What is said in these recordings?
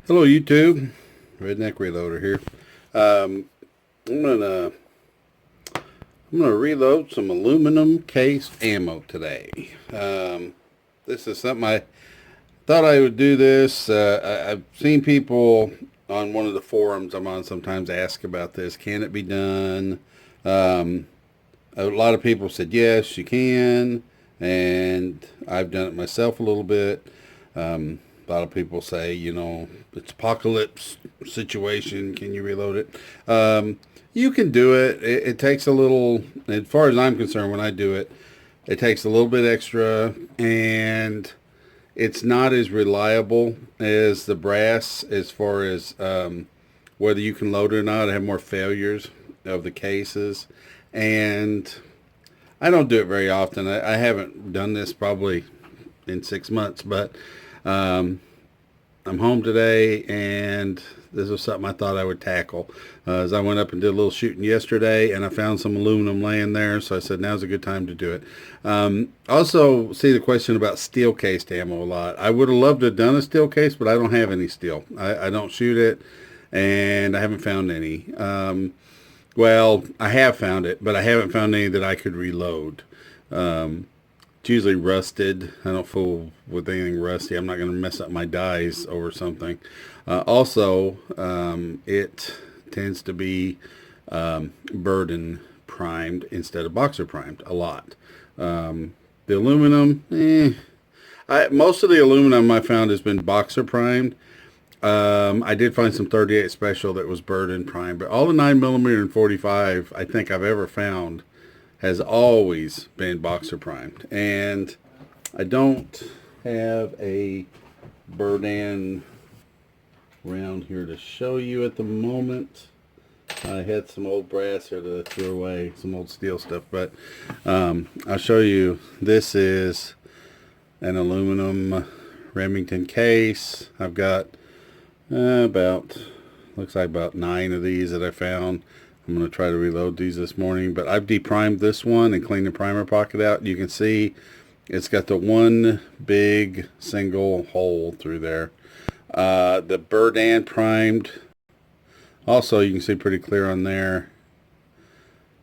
Hello YouTube, Redneck Reloader here. Um, I'm gonna reload some aluminum case ammo today. This is something I thought I would do this. I've seen people on one of the forums I'm on sometimes ask about this. Can it be done? Um, a lot of people said yes, you can, and I've done it myself a little bit. A lot of people say, it's apocalypse situation. Can you reload it? You can do it. It takes a little, as far as I'm concerned, when I do it, it takes a little bit extra, and it's not as reliable as the brass as far as whether you can load it or not. I have more failures of the cases, and I don't do it very often. I haven't done this probably in 6 months, but um, I'm home today, and this was something I thought I would tackle. As I went up and did a little shooting yesterday, and I found some aluminum laying there, so I said now's a good time to do it. Also, see the question about steel cased ammo a lot. I would have loved to have done a steel case, but I don't have any steel. I don't shoot it, and I haven't found any. Well, I have found it, but I haven't found any that I could reload. It's usually rusted. I don't fool with anything rusty. I'm not going to mess up my dies over something. Also, it tends to be burden primed instead of boxer primed a lot. The aluminum, most of the aluminum I found has been boxer primed. I did find some 38 special that was burden primed, but all the 9mm and 45 I think I've ever found has always been boxer primed. And I don't have a Burdan round here to show you at the moment. I had some old brass here to throw away, some old steel stuff, but I'll show you. This is an aluminum Remington case. I've got looks like about 9 of these that I found. I'm going to try to reload these this morning, but I've deprimed this one and cleaned the primer pocket out. You can see it's got the one big single hole through there. The Burdan primed, also you can see pretty clear on there.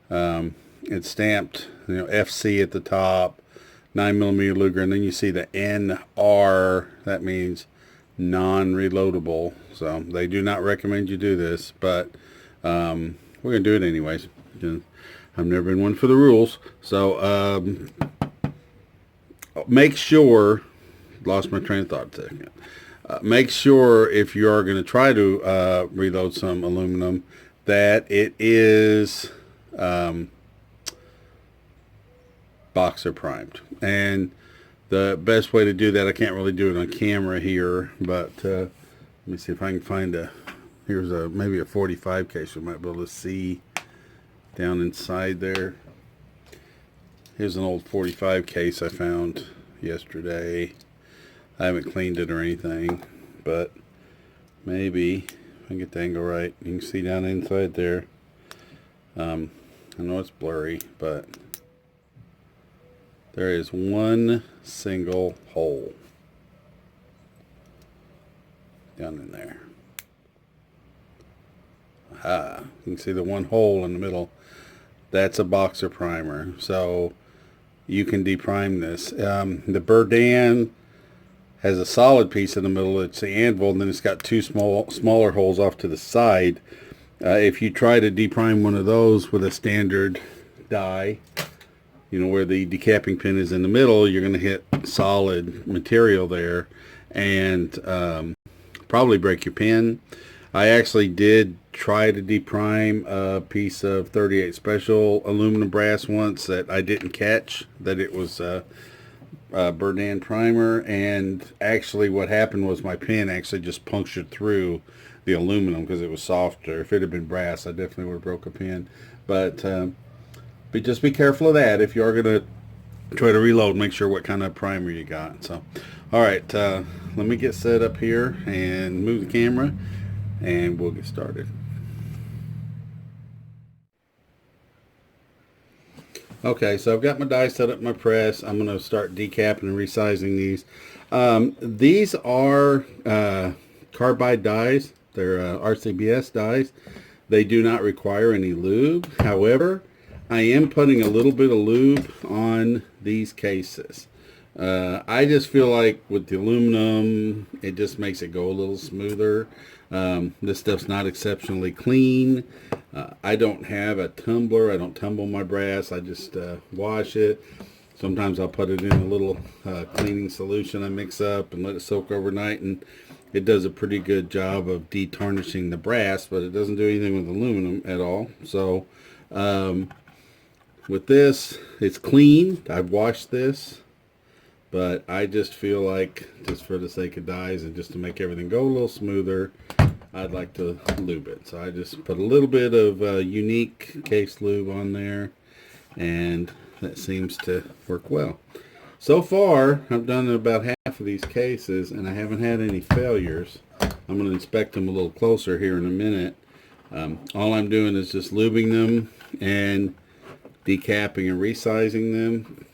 It's stamped, FC at the top, 9mm Luger, and then you see the NR. That means non-reloadable. So they do not recommend you do this, but we're going to do it anyways. I've never been one for the rules. So make sure, lost my train of thought a second. Make sure if you are going to try to reload some aluminum that it is boxer primed. And the best way to do that, I can't really do it on camera here, but let me see if I can find here's maybe a 45 case we might be able to see down inside there. Here's an old 45 case I found yesterday. I haven't cleaned it or anything, but maybe if I can get the angle right, you can see down inside there. I know it's blurry, but there is one single hole down in there. Aha, you can see the one hole in the middle. That's a boxer primer, so you can deprime this. The Burdan has a solid piece in the middle. It's the anvil, and then it's got two smaller holes off to the side. If you try to deprime one of those with a standard die, where the decapping pin is in the middle, you're going to hit solid material there and probably break your pin. I actually did try to deprime a piece of 38 special aluminum brass once that I didn't catch that it was Burdan primer, and actually what happened was my pin actually just punctured through the aluminum because it was softer. If it had been brass, I definitely would have broke a pin. But just be careful of that. If you are going to try to reload, make sure what kind of primer you got. So, all right, let me get set up here and move the camera, and we'll get started. Okay, so I've got my die set up in my press. I'm going to start decapping and resizing these. These are carbide dies. They're RCBS dies. They do not require any lube. However, I am putting a little bit of lube on these cases. I just feel like with the aluminum, it just makes it go a little smoother. This stuff's not exceptionally clean. I don't have a tumbler. I don't tumble my brass. I just wash it. Sometimes I'll put it in a little cleaning solution I mix up and let it soak overnight, and it does a pretty good job of detarnishing the brass, but it doesn't do anything with aluminum at all. So with this, it's clean. I've washed this, but I just feel like, just for the sake of dies and just to make everything go a little smoother, I'd like to lube it. So I just put a little bit of unique case lube on there, and that seems to work well. So far, I've done about half of these cases, and I haven't had any failures. I'm going to inspect them a little closer here in a minute. All I'm doing is just lubing them and decapping and resizing them,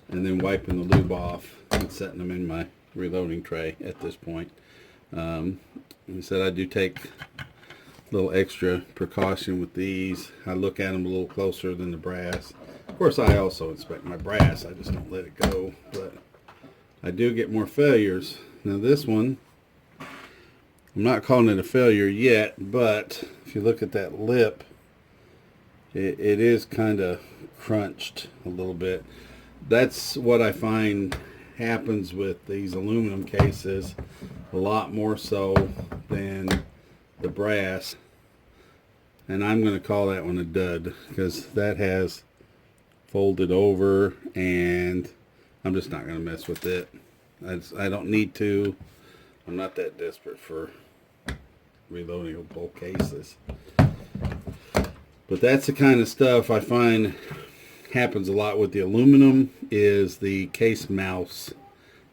and then wiping the lube off and setting them in my reloading tray at this point. Like I said, I do take a little extra precaution with these. I look at them a little closer than the brass. Of course, I also inspect my brass. I just don't let it go, but I do get more failures. Now this one, I'm not calling it a failure yet, but if you look at that lip, it is kind of crunched a little bit. That's what I find happens with these aluminum cases, a lot more so than the brass. And I'm going to call that one a dud, because that has folded over, and I'm just not going to mess with it. I don't need to. I'm not that desperate for reloadable cases. But that's the kind of stuff I find happens a lot with the aluminum, is the case mounts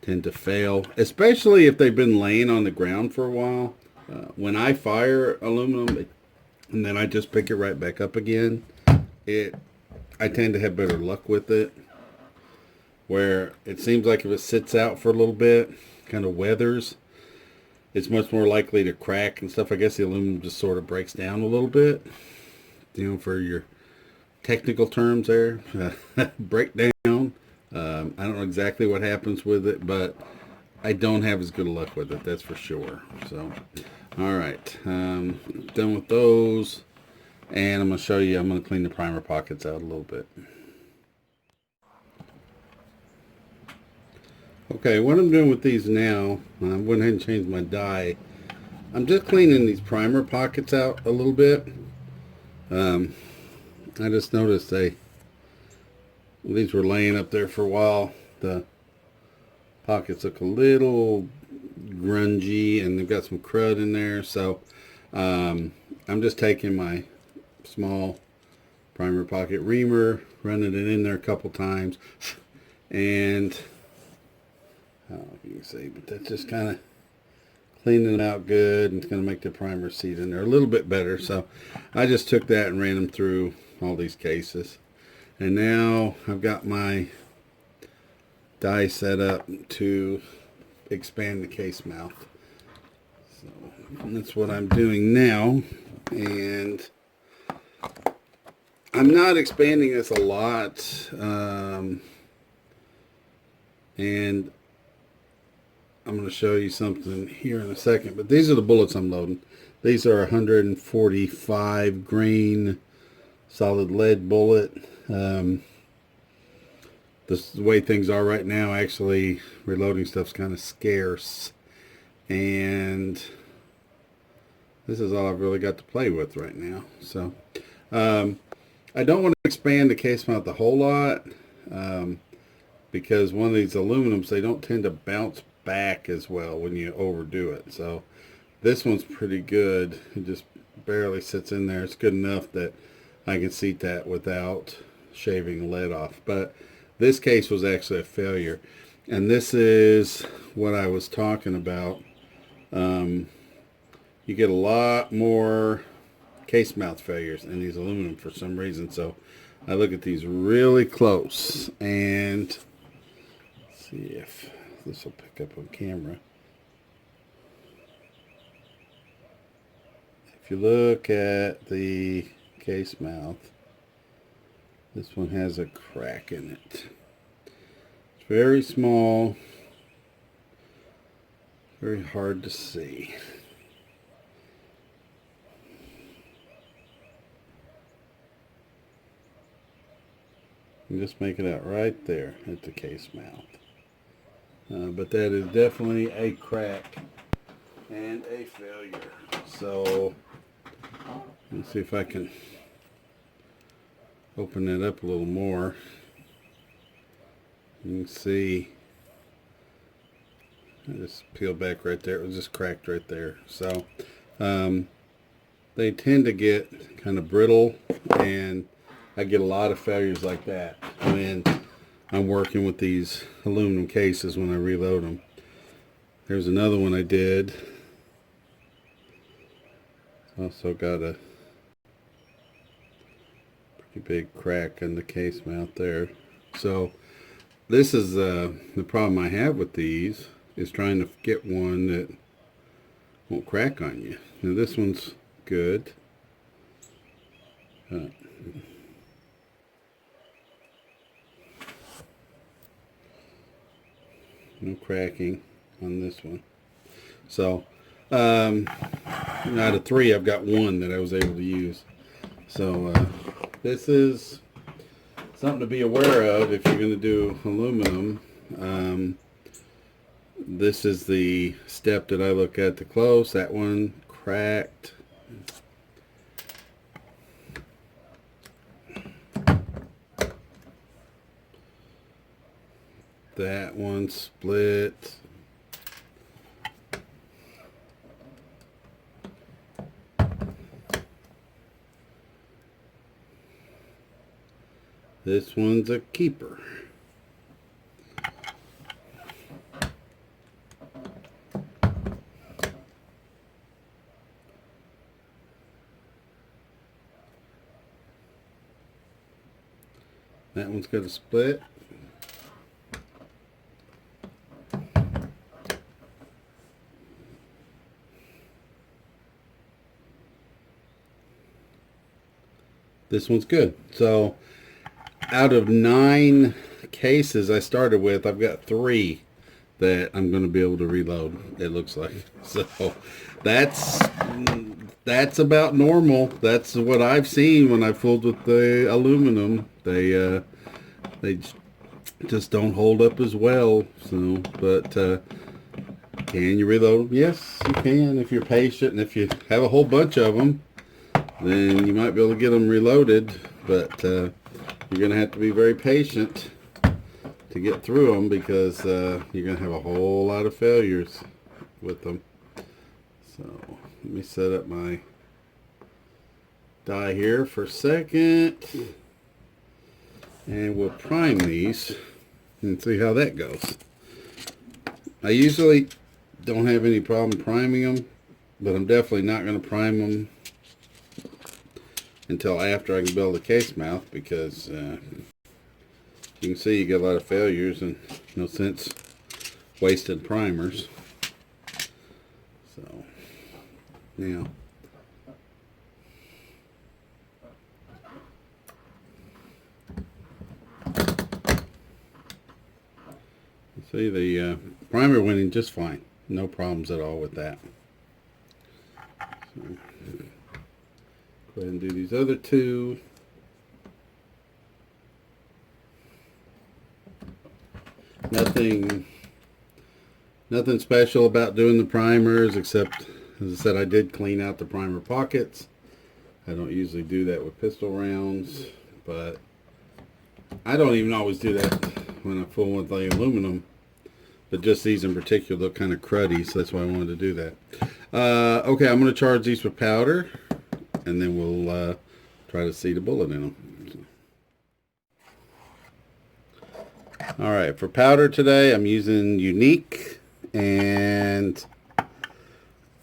tend to fail, especially if they've been laying on the ground for a while. When I fire aluminum and then I just pick it right back up again, I tend to have better luck with it. Where it seems like if it sits out for a little bit, kind of weathers, it's much more likely to crack and stuff. I guess the aluminum just sort of breaks down a little bit, you know, for your technical terms there. Breakdown. I don't know exactly what happens with it, but I don't have as good a luck with it, that's for sure. So, alright, done with those, and I'm going to show you, I'm going to clean the primer pockets out a little bit. Okay, what I'm doing with these now, I went ahead and changed my dye. I'm just cleaning these primer pockets out a little bit. I just noticed these were laying up there for a while. The pockets look a little grungy, and they've got some crud in there. So I'm just taking my small primer pocket reamer, running it in there a couple times, and I don't know if you can see, but that's just kind of cleaning it out good, and it's going to make the primer seat in there a little bit better. So I just took that and ran them through all these cases, and now I've got my die set up to expand the case mouth. So that's what I'm doing now, and I'm not expanding this a lot, and I'm going to show you something here in a second, but these are the bullets I'm loading. These are 145 grain solid lead bullet. This is the way things are right now. Actually, reloading stuff's kind of scarce, and this is all I've really got to play with right now. So I don't want to expand the case mount a whole lot, because one of these aluminums, they don't tend to bounce back as well when you overdo it. So this one's pretty good. It just barely sits in there. It's good enough that I can seat that without shaving lead off. But this case was actually a failure, and this is what I was talking about. You get a lot more case mouth failures in these aluminum for some reason. So I look at these really close, and see if this will pick up on camera. if you look at the case mouth, this one has a crack in it. It's very small, very hard to see. You just make it out right there at the case mouth. But that is definitely a crack and a failure. So let's see if I can open that up a little more. You can see I just peeled back right there. It was just cracked right there. So they tend to get kind of brittle, and I get a lot of failures like that when I'm working with these aluminum cases when I reload them. There's another one I did. Also got a pretty big crack in the case mouth there. So this is the problem I have with these, is trying to get one that won't crack on you. Now this one's good. No cracking on this one. So out of 3, I've got 1 that I was able to use. So this is something to be aware of if you're going to do aluminum. This is the step that I look at the close. That one cracked. That one split. This one's a keeper. That one's got a split. This one's good. So out of 9 cases I started with, I've got 3 that I'm going to be able to reload, it looks like. So that's about normal. That's what I've seen when I fooled with the aluminum. They just don't hold up as well. So, but can you reload them? Yes, you can if you're patient, and if you have a whole bunch of them, then you might be able to get them reloaded. But you're going to have to be very patient to get through them, because you're going to have a whole lot of failures with them. So let me set up my die here for a second, and we'll prime these and see how that goes. I usually don't have any problem priming them, but I'm definitely not going to prime them until after I can build a case mouth, because you can see you get a lot of failures, and no sense wasted primers. So now see the primer went in just fine, no problems at all with that. So, go ahead and do these other 2. Nothing special about doing the primers, except, as I said, I did clean out the primer pockets. I don't usually do that with pistol rounds, but I don't even always do that when I fool with the aluminum. But just these in particular look kind of cruddy, so that's why I wanted to do that. Okay, I'm going to charge these with powder, and then we'll try to seat a bullet in them. All right, for powder today, I'm using Unique, and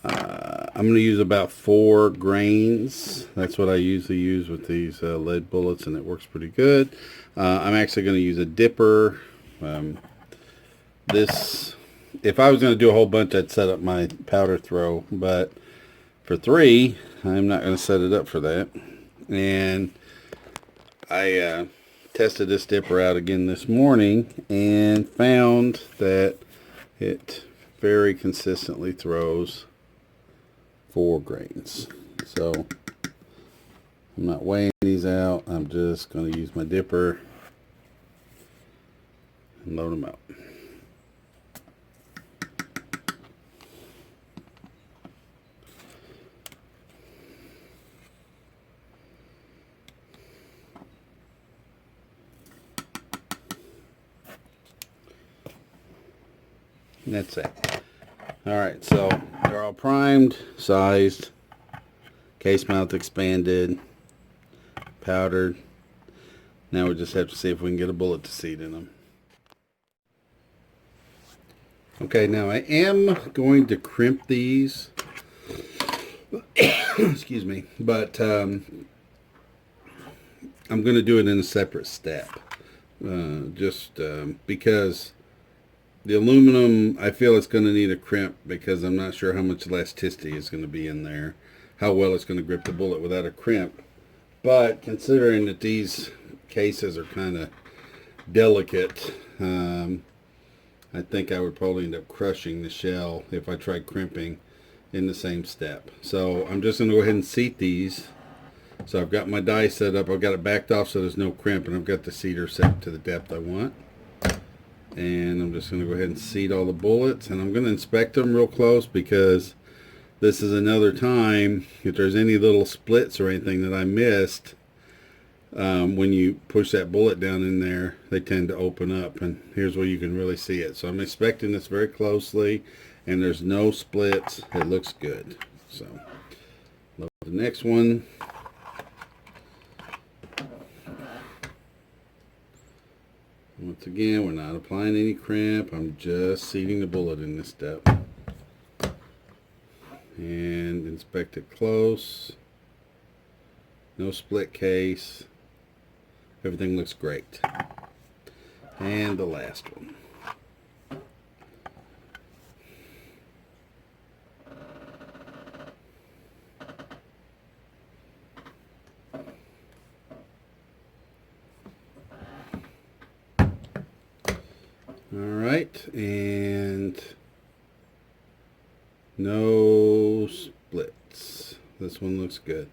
I'm going to use about 4 grains. That's what I usually use with these lead bullets, and it works pretty good. I'm actually going to use a dipper. If I was going to do a whole bunch, I'd set up my powder throw, but for 3. I'm not going to set it up for that. And I tested this dipper out again this morning and found that it very consistently throws 4 grains. So I'm not weighing these out. I'm just going to use my dipper and load them out. And that's it. Alright, so they're all primed, sized, case mouth expanded, powdered. Now we just have to see if we can get a bullet to seat in them. Okay, now I am going to crimp these. Excuse me. But I'm going to do it in a separate step. Because the aluminum, I feel it's going to need a crimp because I'm not sure how much elasticity is going to be in there. How well it's going to grip the bullet without a crimp. But considering that these cases are kind of delicate, I think I would probably end up crushing the shell if I tried crimping in the same step. So I'm just going to go ahead and seat these. So I've got my die set up. I've got it backed off so there's no crimp, and I've got the seater set to the depth I want. And I'm just going to go ahead and seat all the bullets, and I'm going to inspect them real close because this is another time if there's any little splits or anything that I missed. When you push that bullet down in there, they tend to open up, and here's where you can really see it. So I'm inspecting this very closely, and there's no splits. It looks good. So load the next one. Once again, we're not applying any crimp. I'm just seating the bullet in this step. And inspect it close. No split case. Everything looks great. And the last one. Alright, and no splits. This one looks good.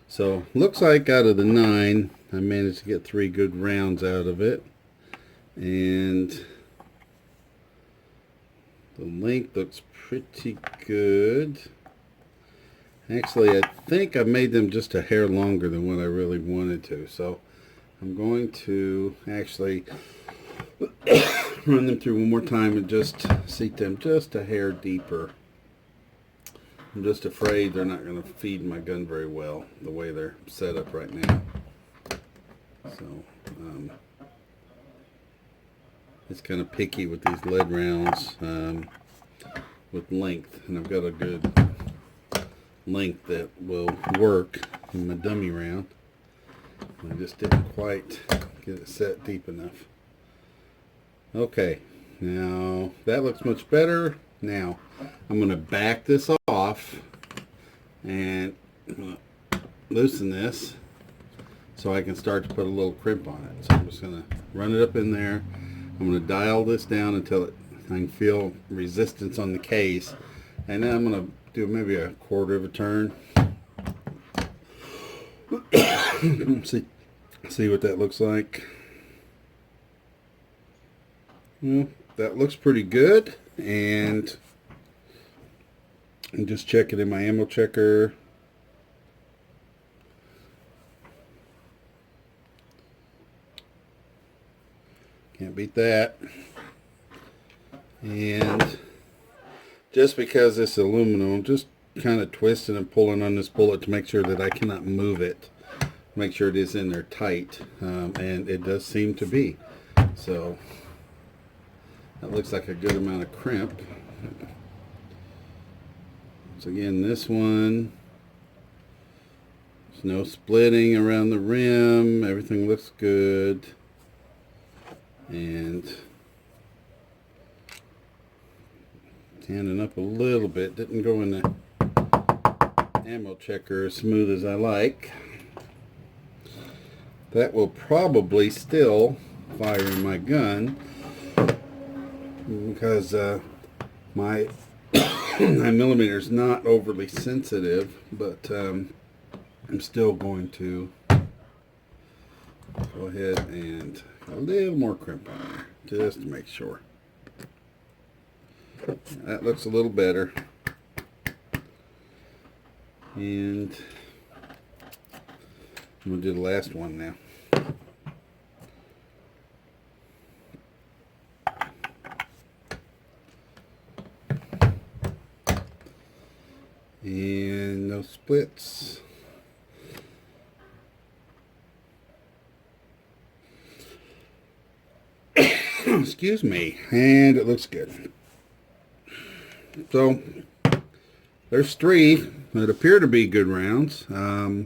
So, looks like out of the 9, I managed to get 3 good rounds out of it. And the length looks pretty good. Actually, I think I made them just a hair longer than what I really wanted to. So, I'm going to actually run them through one more time and just seat them just a hair deeper. I'm just afraid they're not going to feed my gun very well the way they're set up right now. So it's kind of picky with these lead rounds with length, and I've got a good length that will work in my dummy round. I just didn't quite get it set deep enough. Okay, now that looks much better. Now I'm going to back this off and loosen this so I can start to put a little crimp on it. So I'm just going to run it up in there. I'm going to dial this down until I can feel resistance on the case, and then I'm going to do maybe a 1/4 of a turn. See what that looks like. Well, that looks pretty good, and I'm just checking in my ammo checker. Can't beat that. And just because it's aluminum, I'm just kind of twisting and pulling on this bullet to make sure that I cannot move it. Make sure it is in there tight, and it does seem to be. So that looks like a good amount of crimp. So again, this one, there's no splitting around the rim. Everything looks good. And standing up a little bit, didn't go in the ammo checker as smooth as I like. That will probably still fire in my gun because my 9mm is not overly sensitive, but I'm still going to go ahead and a little more crimp on there just to make sure. That looks a little better. And I'm going to do the last one now. And no splits. Excuse me. And it looks good. So there's 3 that appear to be good rounds. I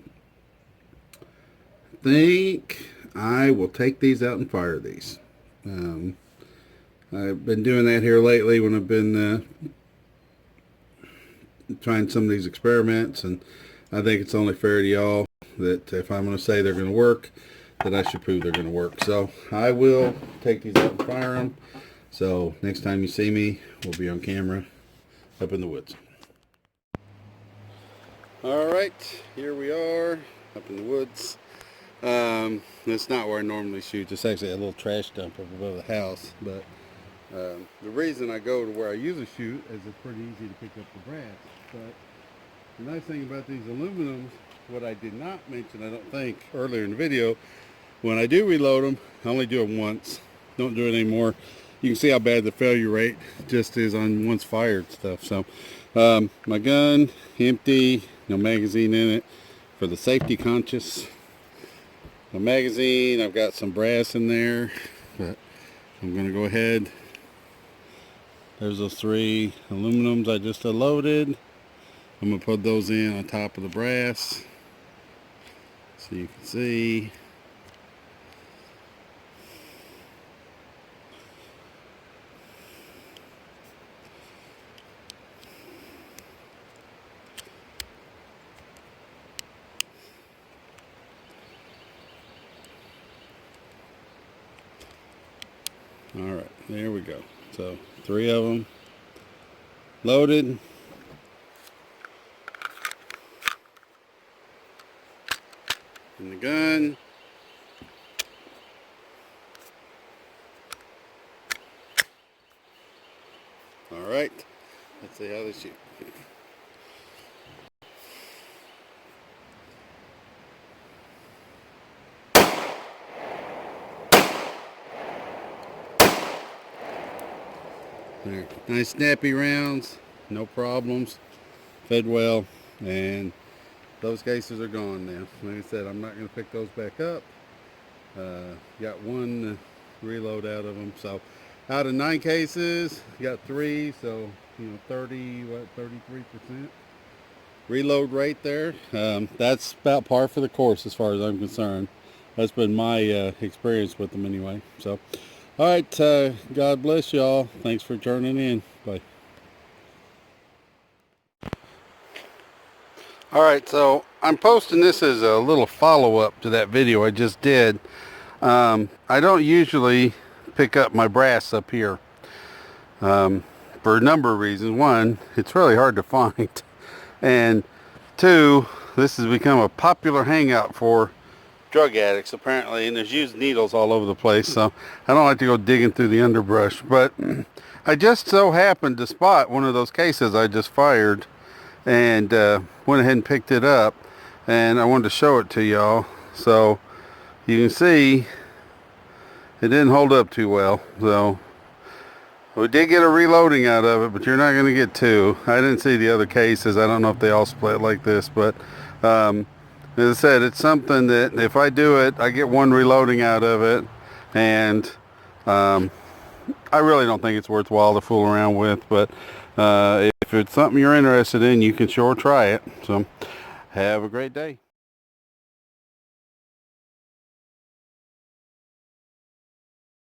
think I will take these out and fire these. I've been doing that here lately when I've been trying some of these experiments, and I think it's only fair to y'all that if I'm going to say they're going to work, that I should prove they're going to work. So I will take these out and fire them. So next time you see me, we'll be on camera up in the woods. Alright, here we are up in the woods. That's not where I normally shoot. It's actually a little trash dump up above the house, but the reason I go to where I usually shoot is it's pretty easy to pick up the brass. But the nice thing about these aluminums, what I did not mention, I don't think, earlier in the video, when I do reload them, I only do it once. Don't do it anymore. You can see how bad the failure rate just is on once fired stuff. So my gun, empty, no magazine in it for the safety conscious. The magazine, I've got some brass in there, but I'm going to go ahead. There's those 3 aluminums I just loaded. I'm going to put those in on top of the brass so you can see. Alright, there we go. So 3 of them loaded. In the gun. Alright, let's see how they shoot. There. Nice snappy rounds, no problems, fed well, and those cases are gone now. Like I said, I'm not going to pick those back up. Got 1 reload out of them. So out of 9 cases, got 3, so 33% reload rate there. That's about par for the course as far as I'm concerned. That's been my experience with them anyway. So all right, God bless y'all. Thanks for turning in. Bye. All right, so I'm posting this as a little follow-up to that video I just did. I don't usually pick up my brass up here for a number of reasons. 1, it's really hard to find, and 2, this has become a popular hangout for drug addicts apparently, and there's used needles all over the place, so I don't like to go digging through the underbrush. But I just so happened to spot one of those cases I just fired and went ahead and picked it up, and I wanted to show it to y'all. So you can see it didn't hold up too well, so we did get a reloading out of it, but you're not going to get 2. I didn't see the other cases. I don't know if they all split like this, but as I said, it's something that if I do it, I get 1 reloading out of it, and I really don't think it's worthwhile to fool around with. But if it's something you're interested in, you can sure try it. So have a great day.